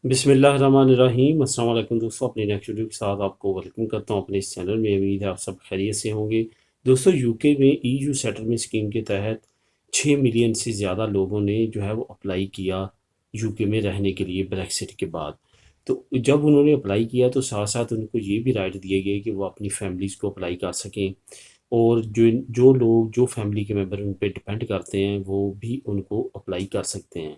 बिस्मिल्लाहिर्रहमानिर्रहीम। अस्सलाम वालेकुम दोस्तों, अपनी नेक्स्ट वीडियो के साथ आपको वेलकम करता हूं अपने इस चैनल में। उम्मीद है आप सब खैरियत से होंगे। दोस्तों, यूके में ईयू सेटलमेंट स्कीम के तहत 6 मिलियन से ज़्यादा लोगों ने जो है वो अप्लाई किया यूके में रहने के लिए ब्रेक्सिट के बाद। तो जब उन्होंने अप्लाई किया तो साथ साथ उनको ये भी राइट दिए गए कि वो अपनी फैमिलीज़ को अप्लाई कर सकें, और जो जो लोग जो फैमिली के मेम्बर उन पे डिपेंड करते हैं वो भी उनको अप्लाई कर सकते हैं।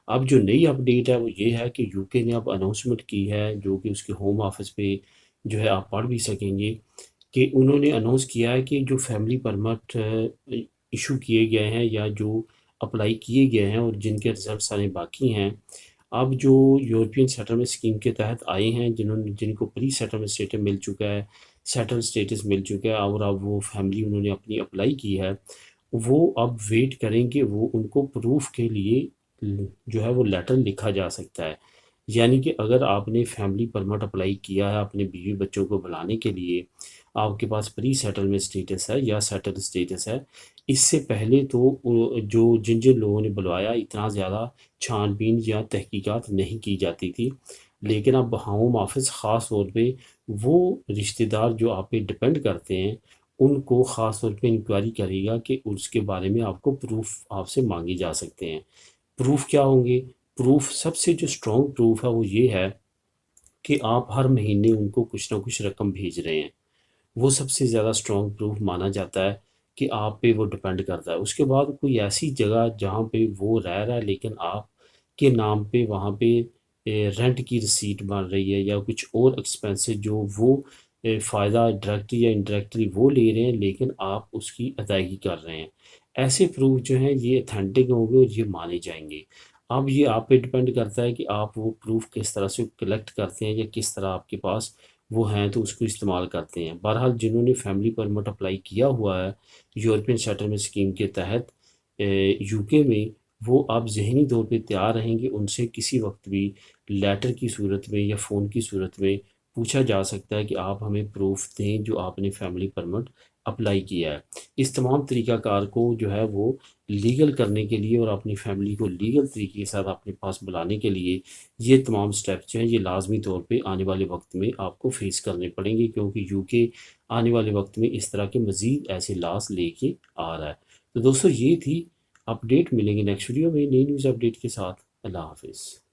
अब जो नई अपडेट है वो ये है कि यूके ने अब अनाउंसमेंट की है, जो कि उसके होम ऑफिस पे जो है आप पढ़ भी सकेंगे, कि उन्होंने अनाउंस किया है कि जो फैमिली परमिट इशू किए गए हैं या जो अप्लाई किए गए हैं और जिनके रिजल्ट्स आने बाकी हैं, अब जो यूरोपियन सेटलमेंट स्कीम के तहत आए हैं, जिनको प्री सेटलमेंट स्टेटस मिल चुका है, सेटल स्टेटस मिल चुका है, और अब वो फैमिली उन्होंने अपनी अप्लाई की है, वो अब वेट करेंगे, वो उनको प्रूफ के लिए जो है वो लेटर लिखा जा सकता है। यानी कि अगर आपने फैमिली परमिट अप्लाई किया है अपने बीवी बच्चों को बुलाने के लिए, आपके पास प्री सेटलमेंट स्टेटस है या सेटल स्टेटस है, इससे पहले तो जो जिन जिन लोगों ने बुलवाया इतना ज़्यादा छानबीन या तहकीकात नहीं की जाती थी। लेकिन अब होम ऑफिस ख़ास तौर पे वो रिश्तेदार जो आप पे डिपेंड करते हैं, उनको ख़ास तौर पे इंक्वायरी करेगा कि उसके बारे में आपको प्रूफ आपसे मांगे जा सकते हैं। प्रूफ क्या होंगे? प्रूफ, सबसे जो स्ट्रॉन्ग प्रूफ है वो ये है कि आप हर महीने उनको कुछ ना कुछ रकम भेज रहे हैं। वो सबसे ज़्यादा स्ट्रॉन्ग प्रूफ माना जाता है कि आप पे वो डिपेंड करता है। उसके बाद कोई ऐसी जगह जहाँ पे वो रह रहा है लेकिन आपके नाम पे वहाँ पे रेंट की रिसीट बन रही है, या कुछ और एक्सपेंसेस जो वो फ़ायदा डायरेक्टली या इनडायरेक्टली वो ले रहे हैं लेकिन आप उसकी अदायगी कर रहे हैं। ऐसे प्रूफ जो हैं ये अथेंटिक होंगे और ये माने जाएंगे। अब ये आप पे डिपेंड करता है कि आप वो प्रूफ किस तरह से कलेक्ट करते हैं या किस तरह आपके पास वो हैं तो उसको इस्तेमाल करते हैं। बहरहाल जिन्होंने फैमिली परमिट अप्लाई किया हुआ है यूरोपियन सेटलमेंट स्कीम के तहत यूके में, वो अब ज़हनी तौर पे तैयार रहेंगे। उनसे किसी वक्त भी लेटर की सूरत में या फ़ोन की सूरत में पूछा जा सकता है कि आप हमें प्रूफ दें जो आपने फैमिली परमिट अप्लाई किया है। इस तमाम तरीक़ाकार को जो है वो लीगल करने के लिए और अपनी फैमिली को लीगल तरीके के साथ अपने पास बुलाने के लिए ये तमाम स्टेप्स जो हैं ये लाजमी तौर पे आने वाले वक्त में आपको फेस करने पड़ेंगे, क्योंकि यूके आने वाले वक्त में इस तरह के मज़ीद ऐसे लॉस लेके आ रहा है। तो दोस्तों, ये थी अपडेट। मिलेंगे नेक्स्ट वीडियो में नई न्यूज़ अपडेट के साथ। अल्लाह हाफिज़।